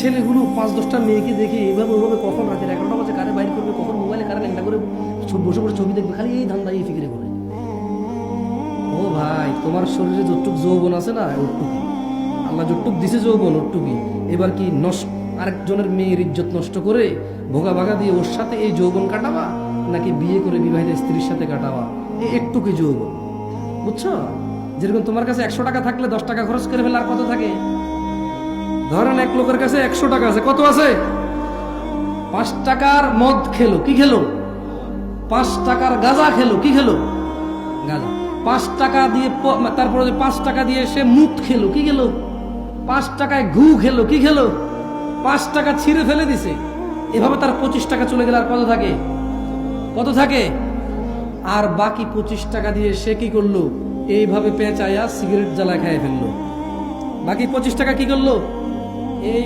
ছেলেগুলো 5-10টা মেয়েকে দেখে এভাবে ওভাবে কখন রাতের 11টা বাজে কারে বাইর করবে, কখন মোবাইলে কারে ল্যাংটা করে বসে বসে ছবি দেখবে, খালি এই ধান্দা এই ফিকিরে করে। ও ভাই, তোমার শরীরে যতটুক যৌবন আছে না, ওটুকি আল্লাহ যতটুক দিছে যৌবন ওটুকি, এবার কি নষ্ট আরেকজনের মেয়ের ইজ্জত নষ্ট করে ভোগা ভাগা দিয়ে ওর সাথে এই যৌবন কাটাবা, নাকি বিয়ে করে বিবাহিত স্ত্রীর সাথে কাটাবা? এই একটুকি যৌবন, বুঝছো? যেরকম তোমার কাছে 100 টাকা থাকলে 10 টাকা খরচ করে ফেলে আর কত থাকে? ধরেন এক লোকের কাছে 100 টাকা আছে, কত আছে? 5 টাকার মদ খেলো, কি খেলো? 5 টাকার গাঁজা খেলো, কি খেলো? গাঁজা। 5 টাকা দিয়ে তারপরে 5 টাকা দিয়ে সে মুখ খেলো, কি খেলো? 5 টাকায় ঘু খেলো, কি খেলো? 5 টাকা ছিঁড়ে ফেলে দিছে। এভাবে তার 25 টাকা চলে গেলে আর কত থাকে? কত থাকে? আর বাকি 25 টাকা দিয়ে সে কি করলো? এইভাবে পেঁচাইয়া সিগারেট জ্বালা খেয়ে ফেললো। বাকি 25 টাকা কি করলো? এই